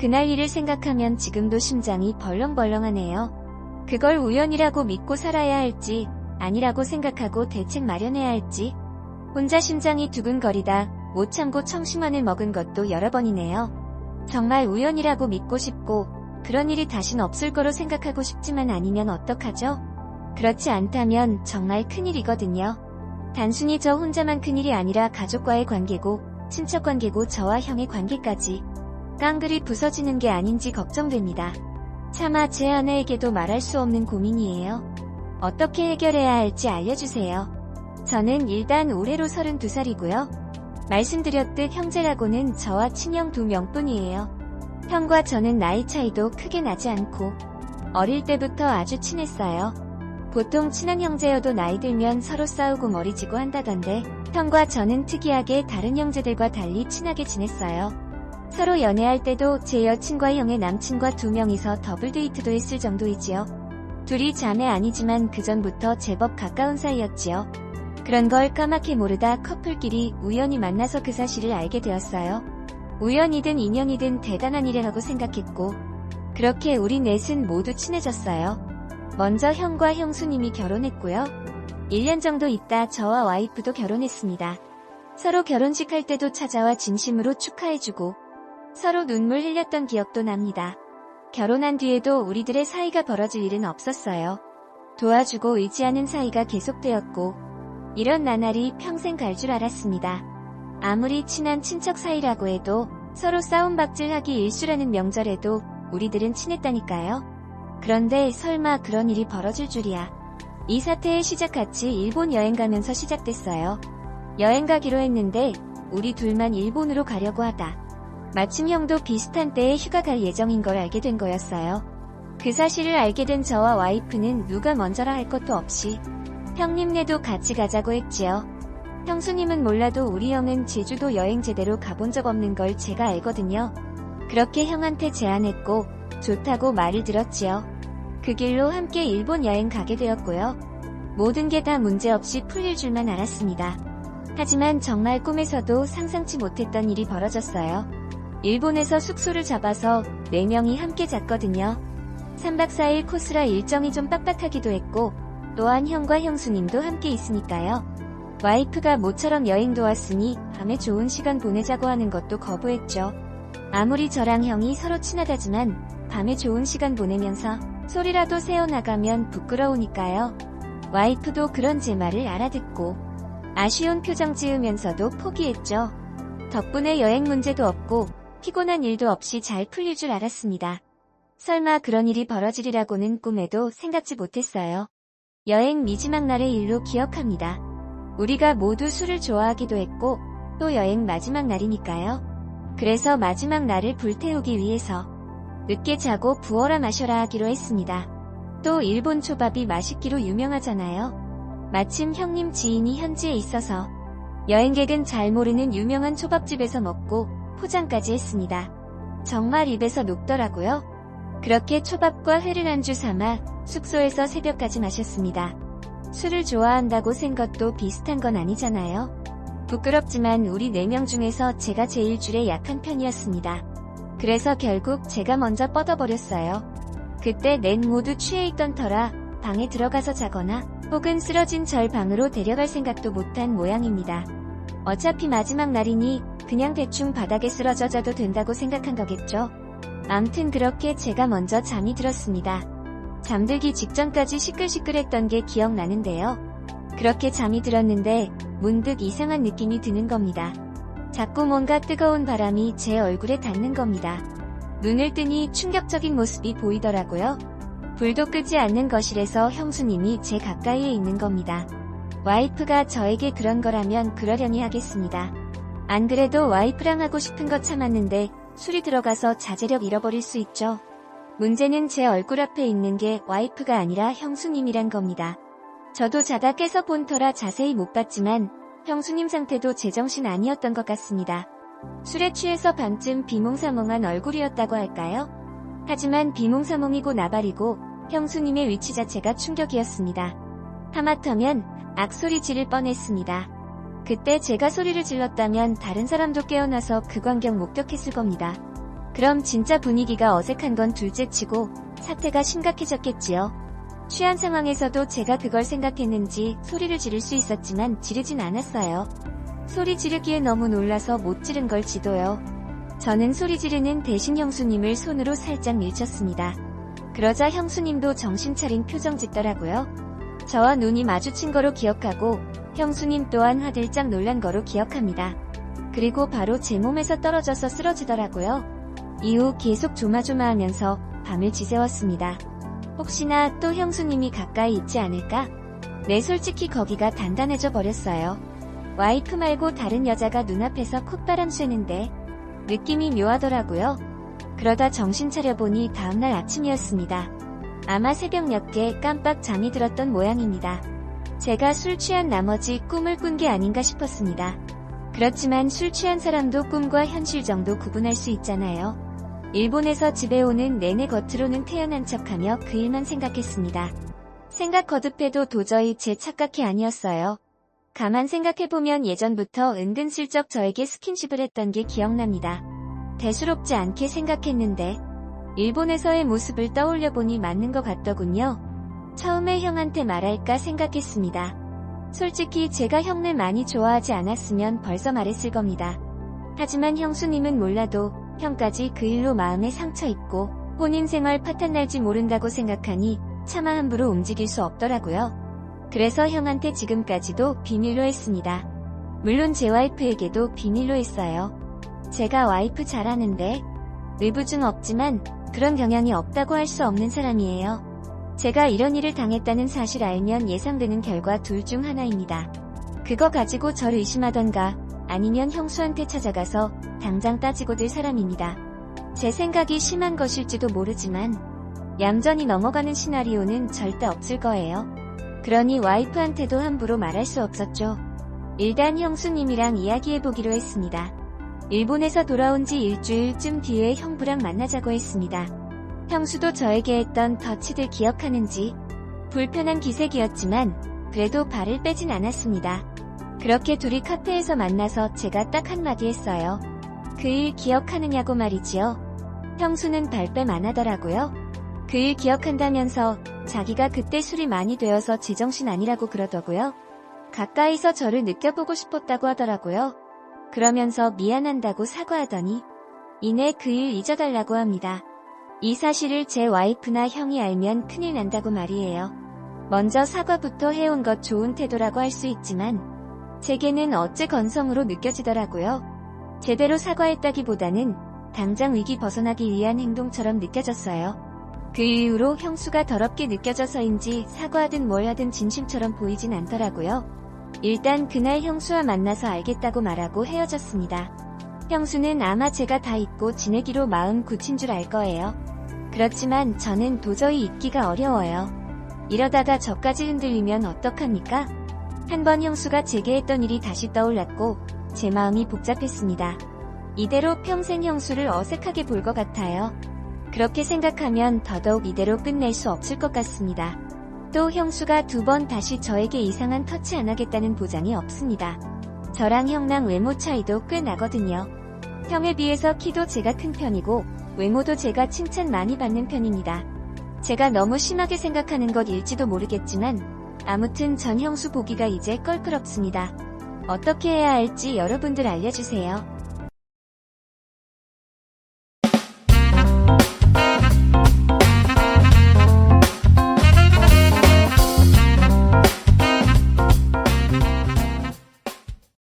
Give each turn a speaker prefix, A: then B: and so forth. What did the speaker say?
A: 그날 일을 생각하면 지금도 심장이 벌렁벌렁하네요. 그걸 우연이라고 믿고 살아야 할지 아니라고 생각하고 대책 마련해야 할지 혼자 심장이 두근거리다 못 참고 청심환을 먹은 것도 여러 번이네요. 정말 우연이라고 믿고 싶고 그런 일이 다신 없을 거로 생각하고 싶지만 아니면 어떡하죠? 그렇지 않다면 정말 큰일이거든요. 단순히 저 혼자만 큰일이 아니라 가족과의 관계고 친척 관계고 저와 형의 관계까지 깡그리 부서지는 게 아닌지 걱정됩니다. 차마 제 아내에게도 말할 수 없는 고민이에요. 어떻게 해결해야 할지 알려주세요. 저는 일단 올해로 32살이고요. 말씀드렸듯 형제라고는 저와 친형 2명뿐이에요. 형과 저는 나이 차이도 크게 나지 않고 어릴 때부터 아주 친했어요. 보통 친한 형제여도 나이 들면 서로 싸우고 머리 지고 한다던데 형과 저는 특이하게 다른 형제들과 달리 친하게 지냈어요. 서로 연애할 때도 제 여친과 형의 남친과 2명이서 더블 데이트도 했을 정도이지요. 둘이 자매 아니지만 그전부터 제법 가까운 사이였지요. 그런 걸 까맣게 모르다 커플끼리 우연히 만나서 그 사실을 알게 되었어요. 우연이든 인연이든 대단한 일이라고 생각했고 그렇게 우리 넷은 모두 친해졌어요. 먼저 형과 형수님이 결혼했고요. 1년 정도 있다 저와 와이프도 결혼했습니다. 서로 결혼식 할 때도 찾아와 진심으로 축하해주고 서로 눈물 흘렸던 기억도 납니다. 결혼한 뒤에도 우리들의 사이가 벌어질 일은 없었어요. 도와주고 의지하는 사이가 계속되었고 이런 나날이 평생 갈 줄 알았습니다. 아무리 친한 친척 사이라고 해도 서로 싸움박질하기 일수라는 명절에도 우리들은 친했다니까요. 그런데 설마 그런 일이 벌어질 줄이야. 이 사태의 시작같이 일본 여행 가면서 시작됐어요. 여행 가기로 했는데 우리 둘만 일본으로 가려고 하다 마침 형도 비슷한 때에 휴가 갈 예정인 걸 알게 된 거였어요. 그 사실을 알게 된 저와 와이프는 누가 먼저라 할 것도 없이 형님네도 같이 가자고 했지요. 형수님은 몰라도 우리 형은 제주도 여행 제대로 가본 적 없는 걸 제가 알거든요. 그렇게 형한테 제안했고 좋다고 말을 들었지요. 그 길로 함께 일본 여행 가게 되었고요. 모든 게 다 문제없이 풀릴 줄만 알았습니다. 하지만 정말 꿈에서도 상상치 못했던 일이 벌어졌어요. 일본에서 숙소를 잡아서 4명이 함께 잤거든요. 3박 4일 코스라 일정이 좀 빡빡하기도 했고 또한 형과 형수님도 함께 있으니까요. 와이프가 모처럼 여행도 왔으니 밤에 좋은 시간 보내자고 하는 것도 거부했죠. 아무리 저랑 형이 서로 친하다지만 밤에 좋은 시간 보내면서 소리라도 새어나가면 부끄러우니까요. 와이프도 그런 제 말을 알아듣고 아쉬운 표정 지으면서도 포기했죠. 덕분에 여행 문제도 없고 피곤한 일도 없이 잘 풀릴 줄 알았습니다. 설마 그런 일이 벌어지리라고는 꿈에도 생각지 못했어요. 여행 마지막 날의 일로 기억합니다. 우리가 모두 술을 좋아하기도 했고 또 여행 마지막 날이니까요. 그래서 마지막 날을 불태우기 위해서 늦게 자고 부어라 마셔라 하기로 했습니다. 또 일본 초밥이 맛있기로 유명하잖아요. 마침 형님 지인이 현지에 있어서 여행객은 잘 모르는 유명한 초밥집에서 먹고 포장까지 했습니다. 정말 입에서 녹더라고요. 그렇게 초밥과 회를 안주 삼아 숙소에서 새벽까지 마셨습니다. 술을 좋아한다고 센 것도 비슷한 건 아니잖아요. 부끄럽지만 우리 4명 중에서 제가 제일 줄에 약한 편이었습니다. 그래서 결국 제가 먼저 뻗어버렸어요. 그때 넷 모두 취해 있던 터라 방에 들어가서 자거나 혹은 쓰러진 절 방으로 데려갈 생각도 못한 모양입니다. 어차피 마지막 날이니 그냥 대충 바닥에 쓰러져 자도 된다고 생각한 거겠죠. 암튼 그렇게 제가 먼저 잠이 들었습니다. 잠들기 직전까지 시끌시끌했던 게 기억나는데요. 그렇게 잠이 들었는데 문득 이상한 느낌이 드는 겁니다. 자꾸 뭔가 뜨거운 바람이 제 얼굴에 닿는 겁니다. 눈을 뜨니 충격적인 모습이 보이더라고요. 불도 끄지 않는 거실에서 형수님이 제 가까이에 있는 겁니다. 와이프가 저에게 그런 거라면 그러려니 하겠습니다. 안 그래도 와이프랑 하고 싶은 거 참았는데 술이 들어가서 자제력 잃어버릴 수 있죠. 문제는 제 얼굴 앞에 있는 게 와이프가 아니라 형수님이란 겁니다. 저도 자다 깨서 본 터라 자세히 못 봤지만 형수님 상태도 제정신 아니었던 것 같습니다. 술에 취해서 반쯤 비몽사몽한 얼굴이었다고 할까요? 하지만 비몽사몽이고 나발이고 형수님의 위치 자체가 충격이었습니다. 하마터면 악소리 지를 뻔했습니다. 그때 제가 소리를 질렀다면 다른 사람도 깨어나서 그 광경 목격했을 겁니다. 그럼 진짜 분위기가 어색한 건 둘째치고 사태가 심각해졌겠지요. 취한 상황에서도 제가 그걸 생각했는지 소리를 지를 수 있었지만 지르진 않았어요. 소리 지르기에 너무 놀라서 못 지른 걸지도요. 저는 소리 지르는 대신 형수님을 손으로 살짝 밀쳤습니다. 그러자 형수님도 정신 차린 표정 짓더라고요. 저와 눈이 마주친 거로 기억하고 형수님 또한 화들짝 놀란 거로 기억합니다. 그리고 바로 제 몸에서 떨어져서 쓰러지더라고요. 이후 계속 조마조마하면서 밤을 지새웠습니다. 혹시나 또 형수님이 가까이 있지 않을까? 네, 솔직히 거기가 단단해져 버렸어요. 와이프 말고 다른 여자가 눈앞에서 콧바람 쐬는데 느낌이 묘하더라고요. 그러다 정신 차려보니 다음날 아침이었습니다. 아마 새벽 몇개 깜빡 잠이 들었던 모양입니다. 제가 술 취한 나머지 꿈을 꾼 게 아닌가 싶었습니다. 그렇지만 술 취한 사람도 꿈과 현실 정도 구분할 수 있잖아요. 일본에서 집에 오는 내내 겉으로는 태연한 척하며 그 일만 생각했습니다. 생각 거듭해도 도저히 제 착각이 아니었어요. 가만 생각해보면 예전부터 은근슬쩍 저에게 스킨십을 했던 게 기억납니다. 대수롭지 않게 생각했는데 일본에서의 모습을 떠올려보니 맞는 것 같더군요. 처음에 형한테 말할까 생각했습니다. 솔직히 제가 형을 많이 좋아하지 않았으면 벌써 말했을 겁니다. 하지만 형수님은 몰라도 형까지 그 일로 마음에 상처 입고 혼인생활 파탄 날지 모른다고 생각하니 차마 함부로 움직일 수 없더라고요. 그래서 형한테 지금까지도 비밀로 했습니다. 물론 제 와이프에게도 비밀로 했어요. 제가 와이프 잘하는데 의부증 없지만 그런 경향이 없다고 할 수 없는 사람이에요. 제가 이런 일을 당했다는 사실 알면 예상되는 결과 둘 중 하나입니다. 그거 가지고 저를 의심하던가 아니면 형수한테 찾아가서 당장 따지고 들 사람입니다. 제 생각이 심한 것일지도 모르지만 얌전히 넘어가는 시나리오는 절대 없을 거예요. 그러니 와이프한테도 함부로 말할 수 없었죠. 일단 형수님이랑 이야기해보기로 했습니다. 일본에서 돌아온 지 일주일쯤 뒤에 형부랑 만나자고 했습니다. 형수도 저에게 했던 터치들 기억하는지 불편한 기색이었지만 그래도 발을 빼진 않았습니다. 그렇게 둘이 카페에서 만나서 제가 딱 한마디 했어요. 그 일 기억하느냐고 말이지요. 형수는 발뺌 안 하더라고요. 그 일 기억한다면서 자기가 그때 술이 많이 되어서 제정신 아니라고 그러더고요. 가까이서 저를 느껴보고 싶었다고 하더라고요. 그러면서 미안한다고 사과하더니 이내 그 일 잊어달라고 합니다. 이 사실을 제 와이프나 형이 알면 큰일 난다고 말이에요. 먼저 사과부터 해온 것 좋은 태도라고 할 수 있지만 제게는 어째 건성으로 느껴지더라고요. 제대로 사과했다기보다는 당장 위기 벗어나기 위한 행동처럼 느껴졌어요. 그 이후로 형수가 더럽게 느껴져서인지 사과하든 뭘 하든 진심처럼 보이진 않더라고요. 일단 그날 형수와 만나서 알겠다고 말하고 헤어졌습니다. 형수는 아마 제가 다 잊고 지내기로 마음 굳힌 줄 알 거예요. 그렇지만 저는 도저히 잊기가 어려워요. 이러다가 저까지 흔들리면 어떡합니까? 한번 형수가 제게 했던 일이 다시 떠올랐고 제 마음이 복잡했습니다. 이대로 평생 형수를 어색하게 볼 것 같아요. 그렇게 생각하면 더더욱 이대로 끝낼 수 없을 것 같습니다. 또 형수가 두 번 다시 저에게 이상한 터치 안 하겠다는 보장이 없습니다. 저랑 형랑 외모 차이도 꽤 나거든요. 형에 비해서 키도 제가 큰 편이고 외모도 제가 칭찬 많이 받는 편입니다. 제가 너무 심하게 생각하는 것일지도 모르겠지만 아무튼 전 형수 보기가 이제 껄끄럽습니다. 어떻게 해야 할지 여러분들 알려주세요.